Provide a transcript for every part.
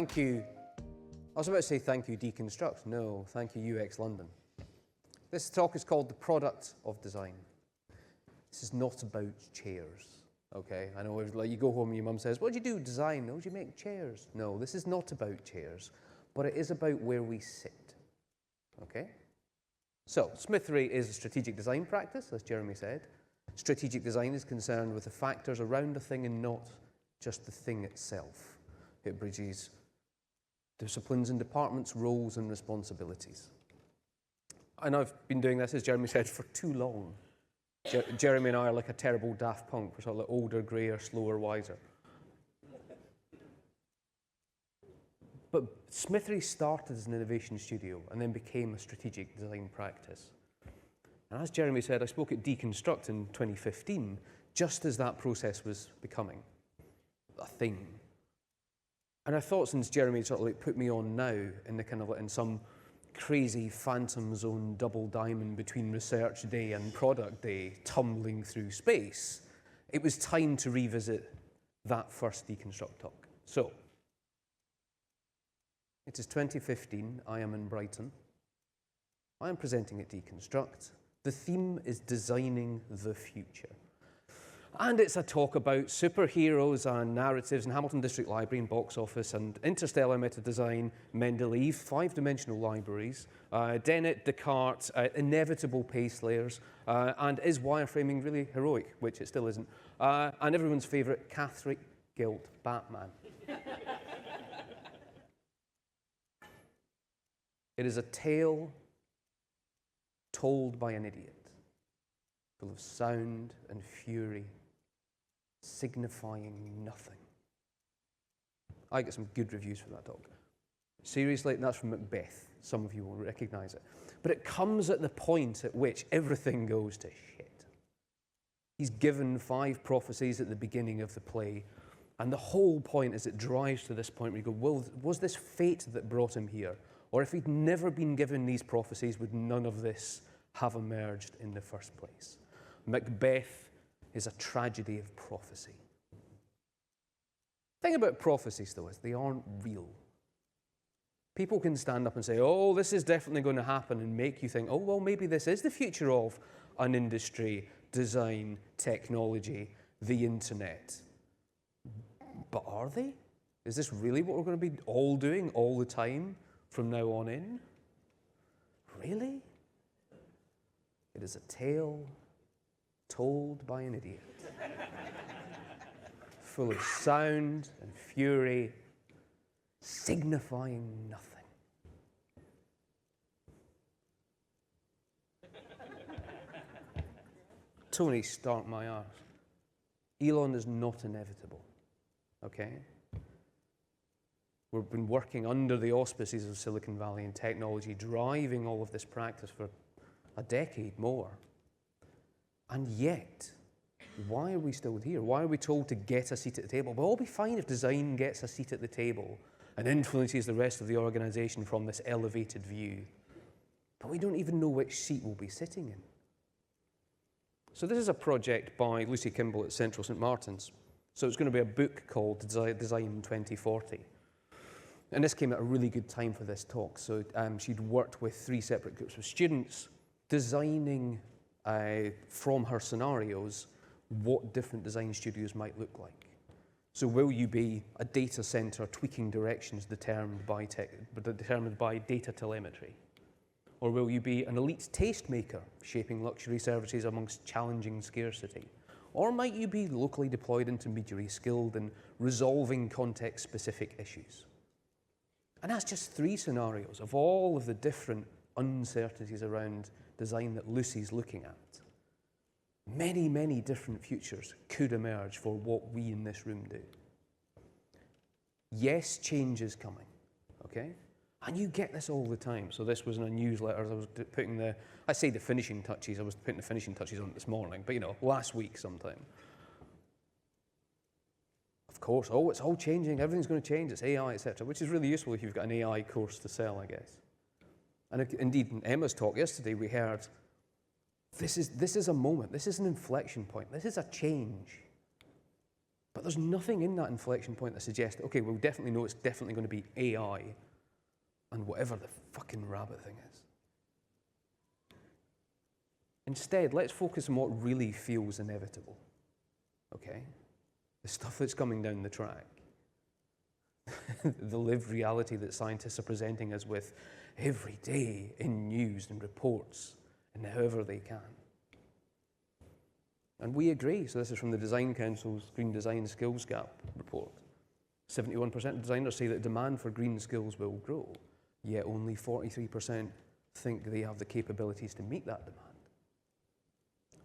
Thank you. I was about to say thank you, dConstruct. No, thank you, UX London. This talk is called The Product of Design. This is not about chairs, okay? I know like you go home and your mum says, what do you do, design? No, do you make chairs? No, this is not about chairs, but it is about where we sit, okay? So, Smithery is a strategic design practice, as Jeremy said. Strategic design is concerned with the factors around a thing and not just the thing itself. It bridges disciplines and departments, roles and responsibilities. And I've been doing this, as Jeremy said, for too long. Jeremy and I are like a terrible Daft Punk. We're sort of like older, greyer, slower, wiser. But Smithery started as an innovation studio and then became a strategic design practice. And as Jeremy said, I spoke at dConstruct in 2015, just as that process was becoming a thing. And I thought, since Jeremy sort of like put me on now in the kind of like in some crazy phantom zone double diamond between research day and product day, tumbling through space, it was time to revisit that first dConstruct talk. So, it is 2015, I am in Brighton. I am presenting at dConstruct. The theme is designing the future. And it's a talk about superheroes and narratives and Hamilton District Library and box office and interstellar meta-design, Mendeleev, five-dimensional libraries, Dennett, Descartes, inevitable pace layers, and is wireframing really heroic, which it still isn't, and everyone's favourite Catholic guilt, Batman. It is a tale told by an idiot, full of sound and fury, signifying nothing. I get some good reviews for that talk. Seriously, that's from Macbeth. Some of you will recognize it. But it comes at the point at which everything goes to shit. He's given 5 prophecies at the beginning of the play, and the whole point is it drives to this point where you go, well, was this fate that brought him here? Or if he'd never been given these prophecies, would none of this have emerged in the first place? Macbeth is a tragedy of prophecy. The thing about prophecies, though, is they aren't real. People can stand up and say, oh, this is definitely going to happen, and make you think, oh, well, maybe this is the future of an industry, design, technology, the internet. But are they? Is this really what we're going to be all doing all the time from now on in? Really? It is a tale told by an idiot, full of sound and fury, signifying nothing. Tony Stark my arse. Elon is not inevitable, okay? We've been working under the auspices of Silicon Valley and technology, driving all of this practice for a decade more. And yet, why are we still here? Why are we told to get a seat at the table? We'll all be fine if design gets a seat at the table and influences the rest of the organization from this elevated view. But we don't even know which seat we'll be sitting in. So this is a project by Lucy Kimball at Central St. Martin's. So it's going to be a book called Design 2040. And this came at a really good time for this talk. So she'd worked with 3 separate groups of students, designing from her scenarios what different design studios might look like. So will you be a data center tweaking directions determined by data telemetry? Or will you be an elite tastemaker shaping luxury services amongst challenging scarcity? Or might you be locally deployed intermediary skilled in resolving context-specific issues? And that's just 3 scenarios of all of the different uncertainties around design that Lucy's looking at. Many, many different futures could emerge for what we in this room do. Yes, change is coming, okay? And you get this all the time. So this was in a newsletter. I was putting the finishing touches. I was putting the finishing touches on it this morning, but last week sometime. Of course, oh, it's all changing. Everything's going to change. It's AI, etc., which is really useful if you've got an AI course to sell, I guess. And indeed, in Emma's talk yesterday, we heard this is a moment. This is an inflection point. This is a change. But there's nothing in that inflection point that suggests, okay, we'll definitely know it's definitely going to be AI and whatever the fucking rabbit thing is. Instead, let's focus on what really feels inevitable, okay? The stuff that's coming down the track. The lived reality that scientists are presenting us with every day in news and reports and however they can. And we agree. So this is from the Design Council's Green Design Skills Gap report. 71% of designers say that demand for green skills will grow, yet only 43% think they have the capabilities to meet that demand.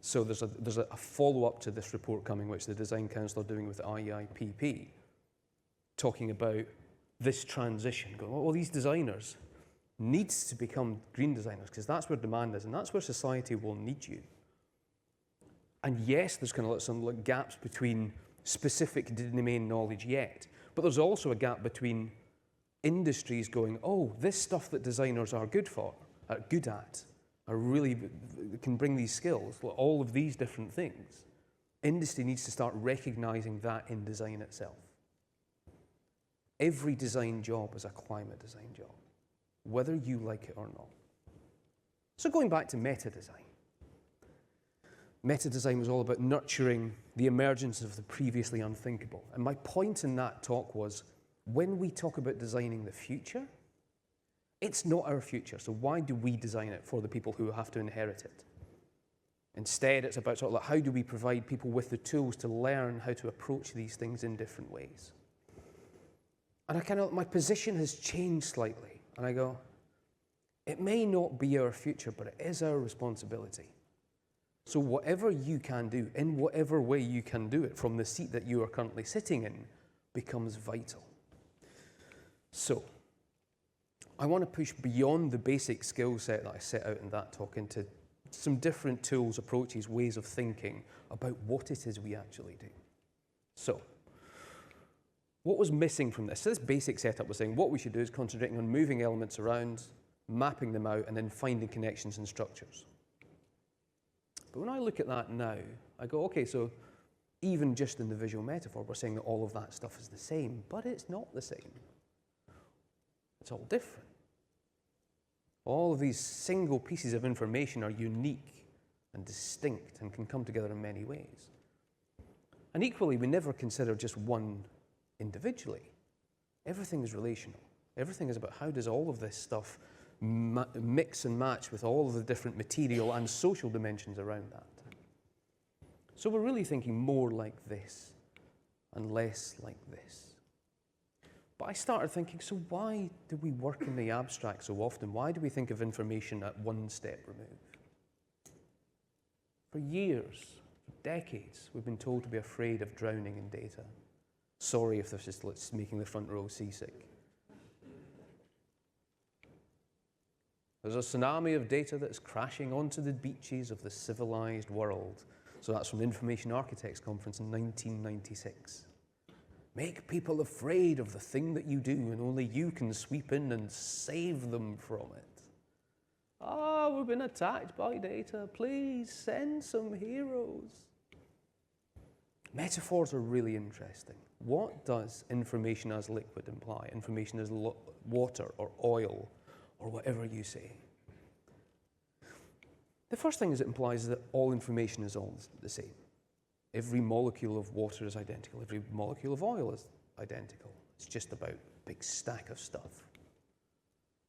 So there's a follow-up to this report coming, which the Design Council are doing with IEIPP, talking about this transition, going, well, these designers need to become green designers because that's where demand is and that's where society will need you. And yes, there's kind of some gaps between specific domain knowledge yet, but there's also a gap between industries going, oh, this stuff that designers are good at, are really can bring these skills, all of these different things. Industry needs to start recognizing that in design itself. Every design job is a climate design job, whether you like it or not. So going back to meta-design. Meta-design was all about nurturing the emergence of the previously unthinkable. And my point in that talk was, when we talk about designing the future, it's not our future, so why do we design it for the people who have to inherit it? Instead, it's about sort of like, how do we provide people with the tools to learn how to approach these things in different ways? And my position has changed slightly. And I go, it may not be our future, but it is our responsibility. So whatever you can do, in whatever way you can do it, from the seat that you are currently sitting in, becomes vital. So, I want to push beyond the basic skill set that I set out in that talk into some different tools, approaches, ways of thinking about what it is we actually do. So, what was missing from this? So this basic setup was saying what we should do is concentrating on moving elements around, mapping them out, and then finding connections and structures. But when I look at that now, I go, okay, so even just in the visual metaphor, we're saying that all of that stuff is the same, but it's not the same. It's all different. All of these single pieces of information are unique and distinct and can come together in many ways. And equally, we never consider just one individually. Everything is relational. Everything is about how does all of this stuff mix and match with all of the different material and social dimensions around that. So we're really thinking more like this and less like this. But I started thinking, so why do we work in the abstract so often? Why do we think of information at one step removed? For years, for decades, we've been told to be afraid of drowning in data. Sorry if this is making the front row seasick. There's a tsunami of data that is crashing onto the beaches of the civilized world. So that's from the Information Architects Conference in 1996. Make people afraid of the thing that you do, and only you can sweep in and save them from it. Oh, we've been attacked by data. Please send some heroes. Metaphors are really interesting. What does information as liquid imply? Information as water or oil or whatever you say. The first thing is it implies that all information is all the same. Every molecule of water is identical. Every molecule of oil is identical. It's just about a big stack of stuff,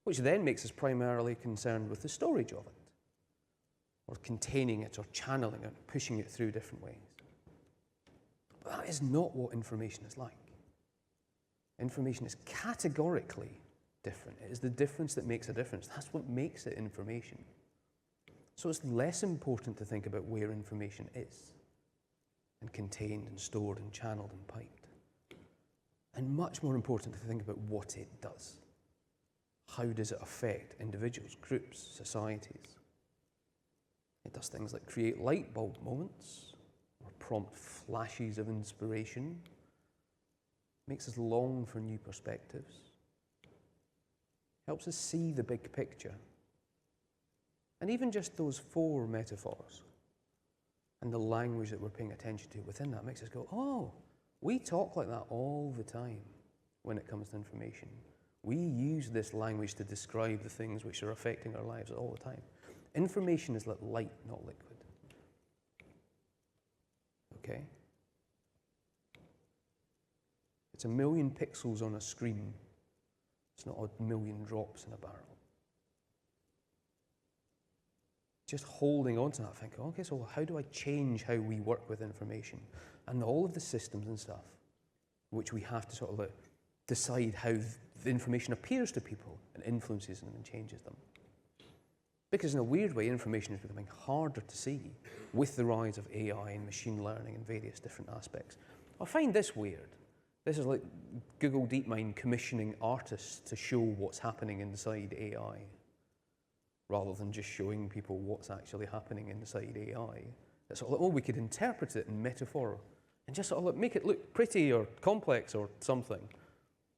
which then makes us primarily concerned with the storage of it, or containing it, or channeling it, pushing it through different ways. But that is not what information is like. Information is categorically different. It is the difference that makes a difference. That's what makes it information. So it's less important to think about where information is, and contained and stored and channeled and piped. And much more important to think about what it does. How does it affect individuals, groups, societies? It does things like create light bulb moments, or prompt flashes of inspiration, makes us long for new perspectives, helps us see the big picture. And even just those 4 metaphors and the language that we're paying attention to within that makes us go, oh, We talk like that all the time when it comes to information. We use this language to describe the things which are affecting our lives all the time. Information is like light, not liquid. Okay? It's 1 million pixels on a screen. It's not 1 million drops in a barrel. Just holding on to that, thinking, okay, so how do I change how we work with information? And all of the systems and stuff, which we have to sort of decide how the information appears to people and influences them and changes them. Because in a weird way, information is becoming harder to see with the rise of AI and machine learning and various different aspects. I find this weird. This is like Google DeepMind commissioning artists to show what's happening inside AI, rather than just showing people what's actually happening inside AI. It's sort of like, oh, we could interpret it in metaphor and just sort of like make it look pretty or complex or something,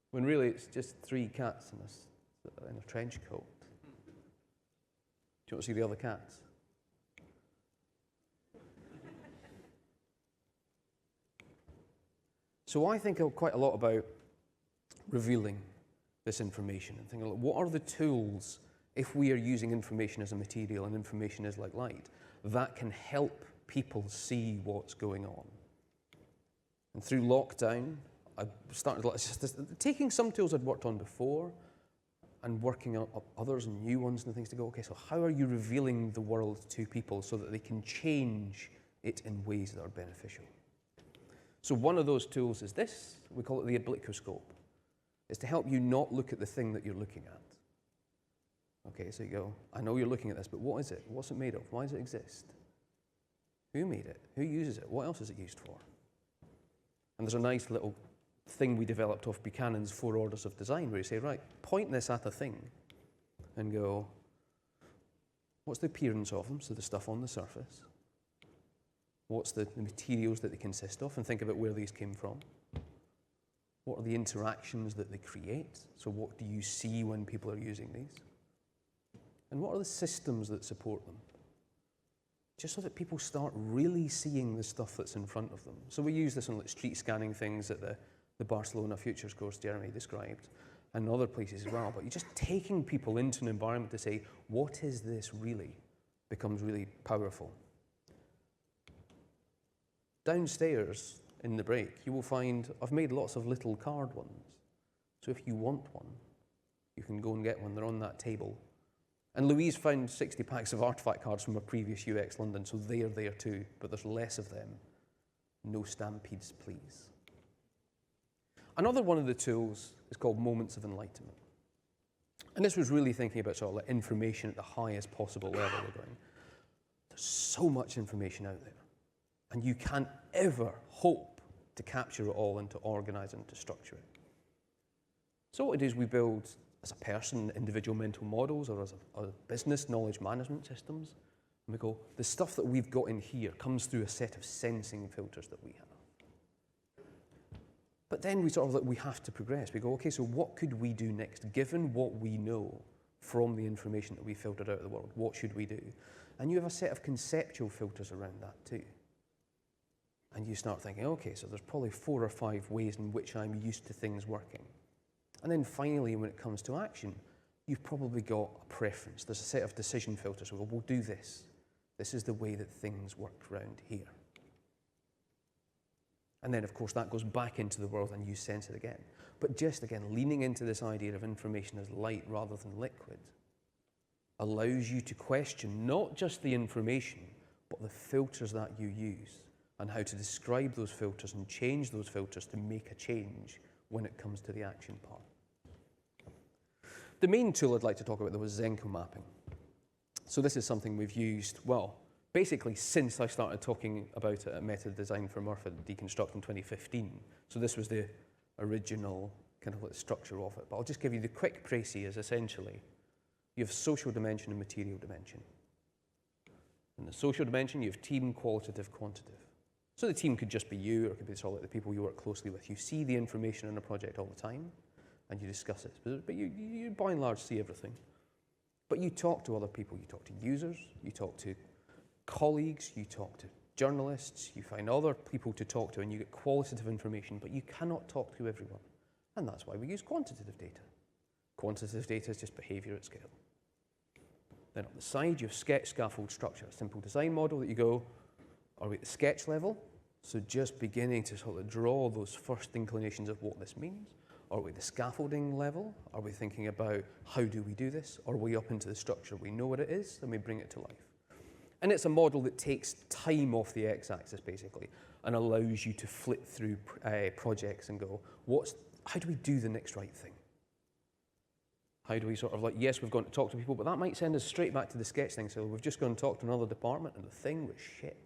when really it's just 3 cats in a trench coat. Do you want to see the other cats? So I think quite a lot about revealing this information and thinking, what are the tools, if we are using information as a material and information is like light, that can help people see what's going on. And through lockdown, I started taking some tools I'd worked on before and working up others and new ones and things to go, okay, so how are you revealing the world to people so that they can change it in ways that are beneficial? So one of those tools is this. We call it the oblicoscope. It's to help you not look at the thing that you're looking at. Okay, so you go, I know you're looking at this, but what is it? What's it made of? Why does it exist? Who made it? Who uses it? What else is it used for? And there's a nice little thing we developed off Buchanan's 4 orders of design, where you say, right, point this at a thing and go, what's the appearance of them? So the stuff on the surface. What's the materials that they consist of? And think about where these came from. What are the interactions that they create? So what do you see when people are using these? And what are the systems that support them? Just so that people start really seeing the stuff that's in front of them. So we use this on like street scanning things that the Barcelona Futures course Jeremy described, and other places as well. But you're just taking people into an environment to say, what is this really? Becomes really powerful. Downstairs in the break, you will find I've made lots of little card ones. So if you want one, you can go and get one. They're on that table. And Louise found 60 packs of artifact cards from a previous UX London, so they are there too, but there's less of them. No stampedes, please. Another one of the tools is called Moments of Enlightenment. And this was really thinking about sort of like information at the highest possible level. We're going, there's so much information out there, and you can't ever hope to capture it all and to organize and to structure it. So what it is, we build as a person, individual mental models, or as a business knowledge management systems. And we go, the stuff that we've got in here comes through a set of sensing filters that we have. But then we sort of we have to progress. We go, okay, so what could we do next? Given what we know from the information that we filtered out of the world, what should we do? And you have a set of conceptual filters around that too. And you start thinking, okay, so there's probably 4 or 5 ways in which I'm used to things working. And then finally, when it comes to action, you've probably got a preference. There's a set of decision filters. We'll do this. This is the way that things work around here. And then, of course, that goes back into the world and you sense it again. But just, again, leaning into this idea of information as light rather than liquid allows you to question not just the information, but the filters that you use and how to describe those filters and change those filters to make a change when it comes to the action part. The main tool I'd like to talk about, though, is Zenko Mapping. So this is something we've used, well, basically since I started talking about it at Metadesign for Murph at dConstruct in 2015. So this was the original kind of like structure of it. But I'll just give you the quick précis. Essentially, you have social dimension and material dimension. In the social dimension, you have team, qualitative, quantitative. So the team could just be you, or it could be sort of like the people you work closely with. You see the information in a project all the time, and you discuss it. But you by and large see everything. But you talk to other people. You talk to users, you talk to colleagues, you talk to journalists, you find other people to talk to, and you get qualitative information, but you cannot talk to everyone. And that's why we use quantitative data. Quantitative data is just behavior at scale. Then on the side, you have sketch, scaffold, structure, a simple design model that you go, are we at the sketch level? So just beginning to sort of draw those first inclinations of what this means. Are we at the scaffolding level? Are we thinking about how do we do this? Or are we up into the structure? We know what it is, and we bring it to life. And it's a model that takes time off the x-axis, basically, and allows you to flip through projects and go, how do we do the next right thing? How do we sort of like, yes, we've gone to talk to people, but that might send us straight back to the sketch thing. So we've just gone and talked to another department, and the thing was shit.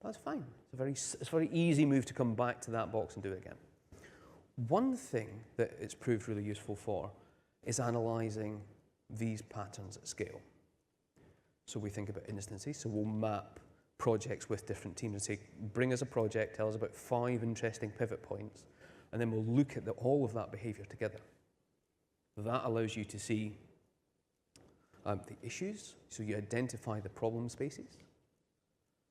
That's fine. It's a very easy move to come back to that box and do it again. One thing that it's proved really useful for is analyzing these patterns at scale. So we think about instances. So we'll map projects with different teams and say, bring us a project, tell us about 5 interesting pivot points, and then we'll look at all of that behavior together. That allows you to see the issues, so you identify the problem spaces.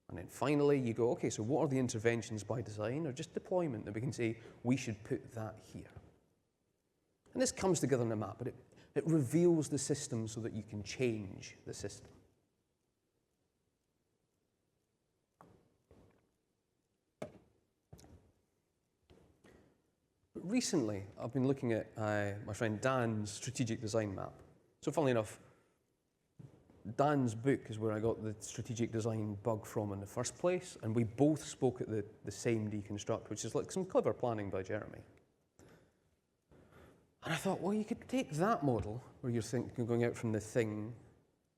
And then finally, you go, okay, so what are the interventions by design or just deployment that we can say, we should put that here? And this comes together in a map, but it reveals the system so that you can change the system. But recently, I've been looking at my friend Dan's strategic design map. So funnily enough, Dan's book is where I got the strategic design bug from in the first place, and we both spoke at the same dConstruct, which is like some clever planning by Jeremy. And I thought, well, you could take that model, where you're thinking going out from the thing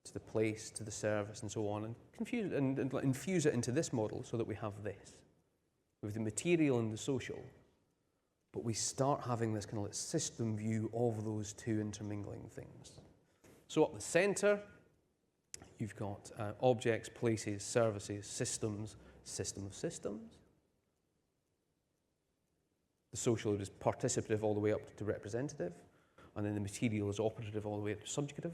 to the place to the service and so on, and infuse it into this model so that we have this. With the material and the social, but we start having this kind of like system view of those two intermingling things. So up the center, you've got objects, places, services, systems, system of systems. The social is participative all the way up to representative, and then the material is operative all the way up to subjugative.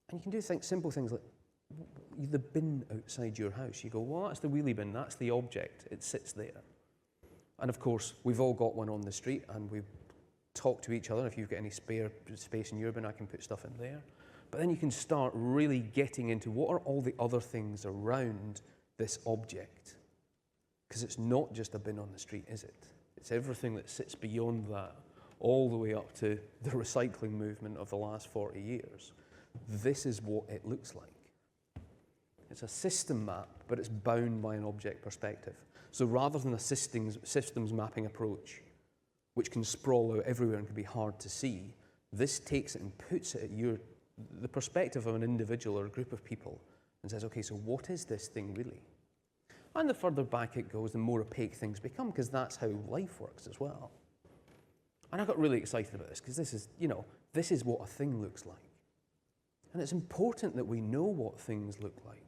And you can do simple things like the bin outside your house. You go, well, that's the wheelie bin, that's the object, it sits there. And of course, we've all got one on the street, and we talk to each other. If you've got any spare space in your bin, I can put stuff in there. But then you can start really getting into what are all the other things around this object. Because it's not just a bin on the street, is it? It's everything that sits beyond that, all the way up to the recycling movement of the last 40 years. This is what it looks like. It's a system map, but it's bound by an object perspective. So rather than a systems mapping approach, which can sprawl out everywhere and can be hard to see, this takes it and puts it at the perspective of an individual or a group of people and says, okay, so what is this thing really? And the further back it goes, the more opaque things become, because that's how life works as well. And I got really excited about this, because this is what a thing looks like. And it's important that we know what things look like.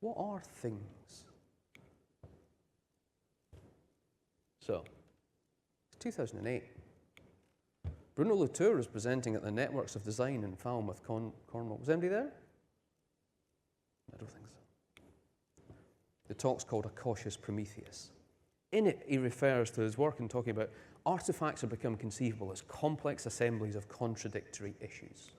What are things? So, it's 2008. Bruno Latour is presenting at the Networks of Design in Falmouth, Cornwall. Was anybody there? I don't think so. The talk's called A Cautious Prometheus. In it, he refers to his work in talking about artifacts have become conceivable as complex assemblies of contradictory issues.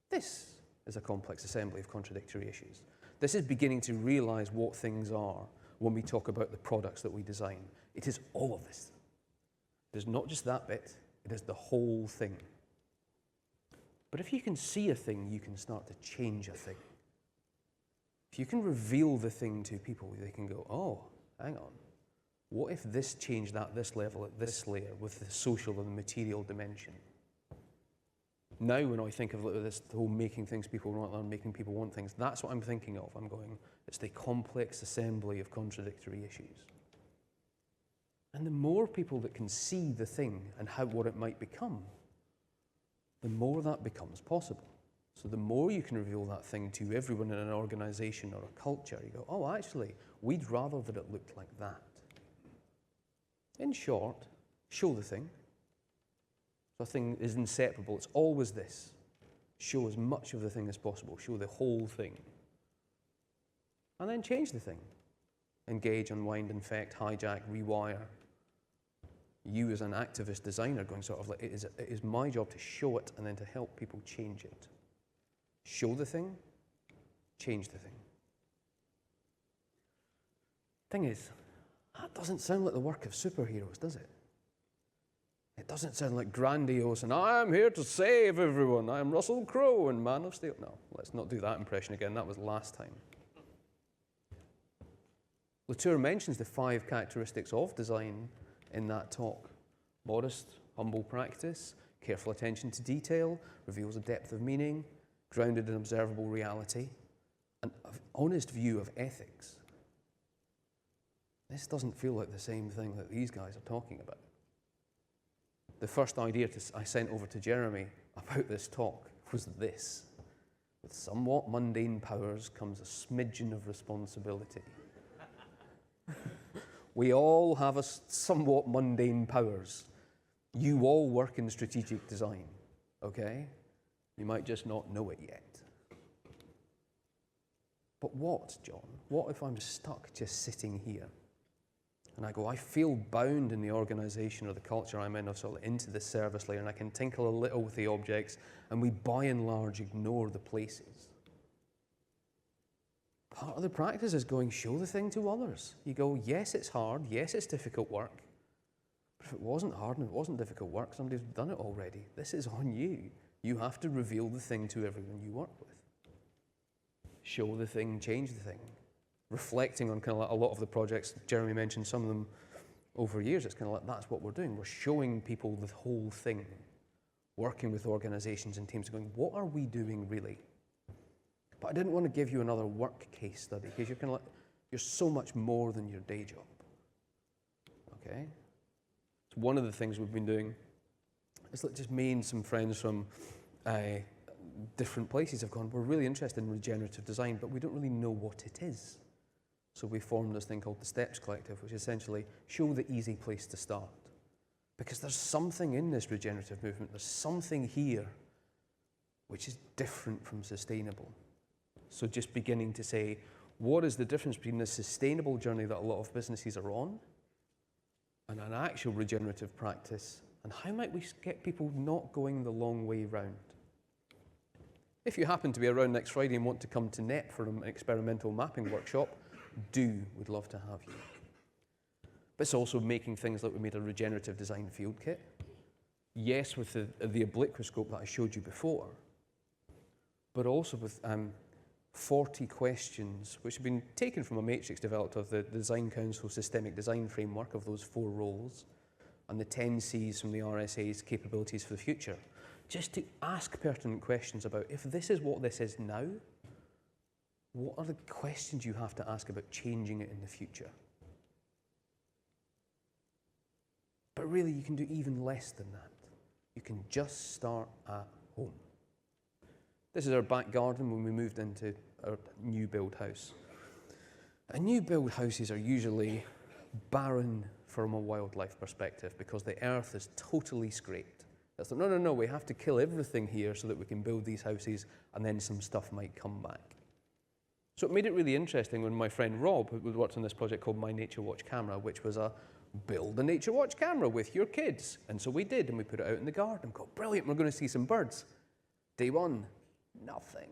This is a complex assembly of contradictory issues. This is beginning to realize what things are when we talk about the products that we design. It is all of this. It is not just that bit, it is the whole thing. But if you can see a thing, you can start to change a thing. If you can reveal the thing to people, they can go, oh, hang on. What if this changed at this level, at this layer, with the social and the material dimension? Now when I think of this whole making things people want and making people want things, that's what I'm thinking of. I'm going, it's the complex assembly of contradictory issues. And the more people that can see the thing and what it might become, the more that becomes possible. So the more you can reveal that thing to everyone in an organization or a culture, you go, oh, actually, we'd rather that it looked like that. In short, show the thing. The thing is inseparable. It's always this. Show as much of the thing as possible. Show the whole thing. and then change the thing. Engage, unwind, infect, hijack, rewire. You as an activist designer going sort of like, it is my job to show it and then to help people change it. Show the thing, change the thing. Thing is, that doesn't sound like the work of superheroes, does it? It doesn't sound like grandiose and I am here to save everyone. I am Russell Crowe and Man of Steel. No, let's not do that impression again. That was last time. Latour mentions the 5 characteristics of design in that talk. Modest, humble practice, careful attention to detail, reveals a depth of meaning, grounded in observable reality, an honest view of ethics. This doesn't feel like the same thing that these guys are talking about. The first idea I sent over to Jeremy about this talk was this. With somewhat mundane powers comes a smidgen of responsibility. We all have somewhat mundane powers. You all work in strategic design, okay? You might just not know it yet. But what, John? What if I'm stuck just sitting here? And I go, I feel bound in the organization or the culture I'm in, or sort of into the service layer, and I can tinkle a little with the objects, and we by and large ignore the places. Part of the practice is going, show the thing to others. You go, yes, it's hard, yes, it's difficult work, but if it wasn't hard and it wasn't difficult work, somebody's done it already. This is on you. You have to reveal the thing to everyone you work with. Show the thing, change the thing. Reflecting on kind of like a lot of the projects, Jeremy mentioned some of them over years, it's kind of like that's what we're doing. We're showing people the whole thing, working with organizations and teams, going, what are we doing really? But I didn't want to give you another work case study because you're kind of like, you're so much more than your day job. Okay? So one of the things we've been doing is like just me and some friends from different places have gone, we're really interested in regenerative design, but we don't really know what it is. So we formed this thing called the Steps Collective, which essentially show the easy place to start. Because there's something in this regenerative movement, there's something here which is different from sustainable. So just beginning to say, what is the difference between the sustainable journey that a lot of businesses are on and an actual regenerative practice, and how might we get people not going the long way round? If you happen to be around next Friday and want to come to NEP for an experimental mapping workshop, we'd love to have you. But it's also making things like we made a regenerative design field kit. Yes, with the obliquoscope that I showed you before, but also with 40 questions, which have been taken from a matrix developed of the Design Council Systemic Design Framework of those 4 roles, and the 10 Cs from the RSA's Capabilities for the Future, just to ask pertinent questions about, if this is what this is now, what are the questions you have to ask about changing it in the future? But really, you can do even less than that. You can just start at home. This is our back garden when we moved into our new build house. And new build houses are usually barren from a wildlife perspective because the earth is totally scraped. It's like, no, we have to kill everything here so that we can build these houses and then some stuff might come back. So it made it really interesting when my friend Rob, who worked on this project called My Nature Watch Camera, which was a build a nature watch camera with your kids. And so we did, and we put it out in the garden. Go, brilliant, we're going to see some birds. Day 1, nothing.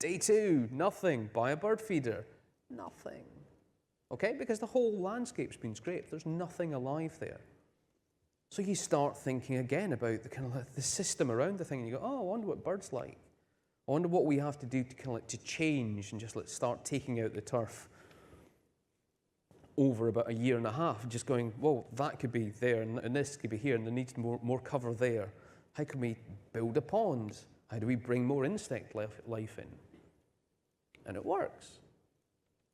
Day 2, nothing. Buy a bird feeder, nothing. Okay, because the whole landscape's been scraped. There's nothing alive there. So you start thinking again about the kind of like the system around the thing, and you go, oh, I wonder what birds like. I wonder what we have to do to kind of like to change and just like start taking out the turf over about a year and a half, just going, well, that could be there, and this could be here, and there needs more cover there. How can we build a pond? How do we bring more insect life in? And it works.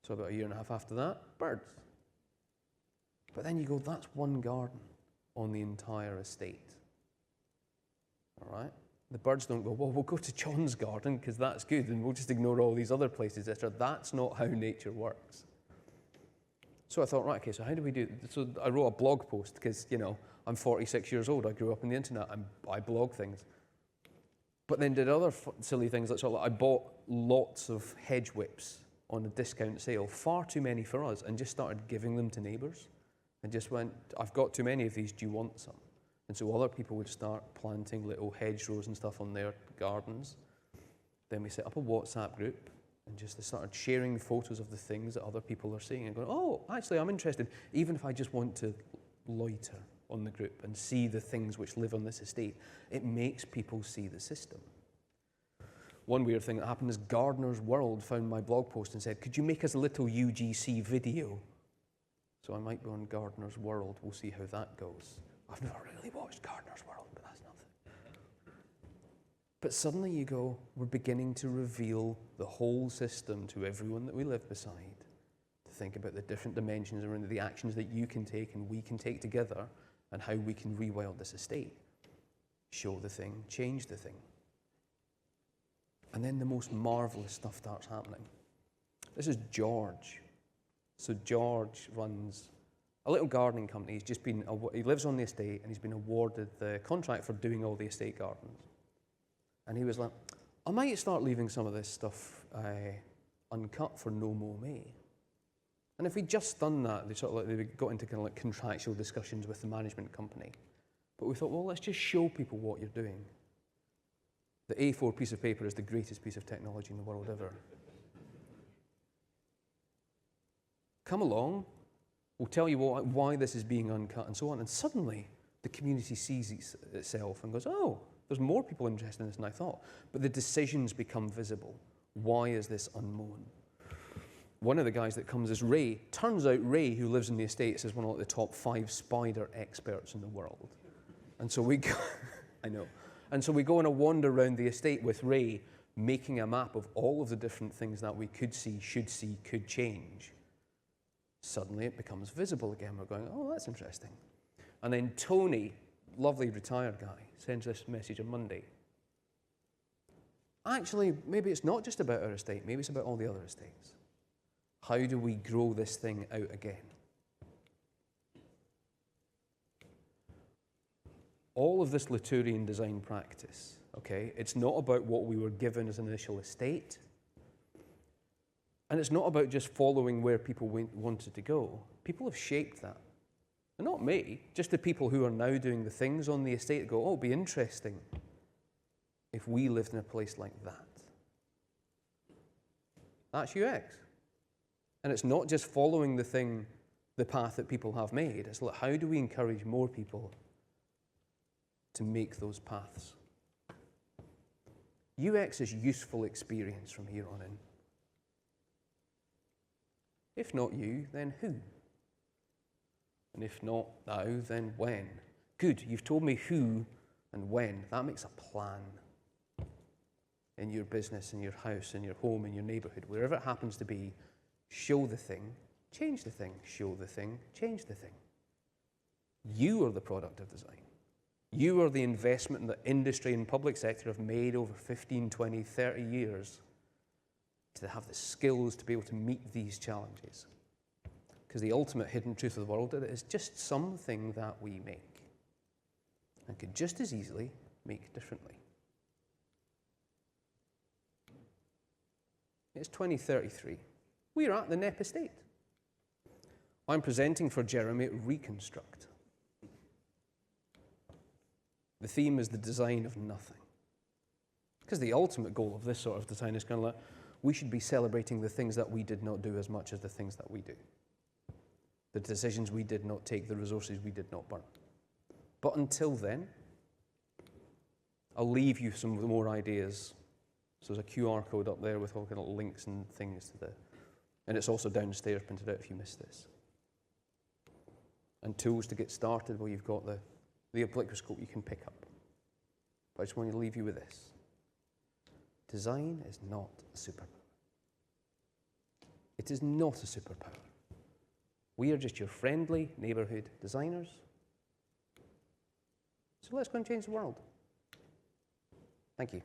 So about a year and a half after that, birds. But then you go, that's one garden on the entire estate. All right? The birds don't go, well, we'll go to John's garden because that's good, and we'll just ignore all these other places, etc. That's not how nature works. So I thought, right, okay, so how do we do it? So I wrote a blog post because, you know, I'm 46 years old. I grew up on the internet. I blog things. But then did other silly things. Like, I bought lots of hedge whips on a discount sale, far too many for us, and just started giving them to neighbours. And just went, I've got too many of these, do you want some? And so other people would start planting little hedgerows and stuff on their gardens. Then we set up a WhatsApp group and just started sharing photos of the things that other people are seeing and going, oh, actually, I'm interested, even if I just want to loiter on the group and see the things which live on this estate. It makes people see the system. One weird thing that happened is Gardener's World found my blog post and said, could you make us a little UGC video? So I might be on Gardener's World. We'll see how that goes. I've never really watched Gardener's World, but that's nothing. But suddenly you go, we're beginning to reveal the whole system to everyone that we live beside, to think about the different dimensions around the actions that you can take and we can take together and how we can rewild this estate. Show the thing, change the thing. And then the most marvelous stuff starts happening. This is George. So George runs a little gardening company. He lives on the estate and he's been awarded the contract for doing all the estate gardens. And he was like, I might start leaving some of this stuff uncut for no more May. And if we'd just done that, they got into kind of like contractual discussions with the management company. But we thought, well, let's just show people what you're doing. The A4 piece of paper is the greatest piece of technology in the world ever. Come along, we'll tell you why this is being uncut and so on. And suddenly, the community sees itself and goes, oh, there's more people interested in this than I thought. But the decisions become visible. Why is this unmown? One of the guys that comes is Ray. Turns out Ray, who lives in the Estates, is one of the top 5 spider experts in the world. And so we go, I know. And so we go on a wander around the estate with Ray, making a map of all of the different things that we could see, should see, could change. Suddenly it becomes visible again. We're going, oh, that's interesting. And then Tony, lovely retired guy, sends this message on Monday. Actually, maybe it's not just about our estate, maybe it's about all the other estates. How do we grow this thing out again? All of this Latourian design practice, okay, it's not about what we were given as an initial estate. And it's not about just following where people wanted to go. People have shaped that. And not me, just the people who are now doing the things on the estate that go, oh, it'd be interesting if we lived in a place like that. That's UX. And it's not just following the path that people have made. It's like, how do we encourage more people to make those paths? UX is useful experience from here on in. If not you, then who? And if not now, then when? Good, you've told me who and when. That makes a plan in your business, in your house, in your home, in your neighbourhood, wherever it happens to be. Show the thing, change the thing. Show the thing, change the thing. You are the product of design. You are the investment that industry and public sector have made over 15, 20, 30 years to have the skills to be able to meet these challenges. Because the ultimate hidden truth of the world is just something that we make and could just as easily make differently. It's 2033. We are at the NEP estate. I'm presenting for Jeremy at Reconstruct. The theme is the design of nothing. Because the ultimate goal of this sort of design is kind of like, we should be celebrating the things that we did not do as much as the things that we do. The decisions we did not take, the resources we did not burn. But until then, I'll leave you some more ideas. So there's a QR code up there with all kind of links and things to and it's also downstairs printed out if you missed this. And tools to get started, well, you've got the obliquoscope you can pick up. But I just want to leave you with this. Design is not a superpower. It is not a superpower. We are just your friendly neighbourhood designers. So let's go and change the world. Thank you.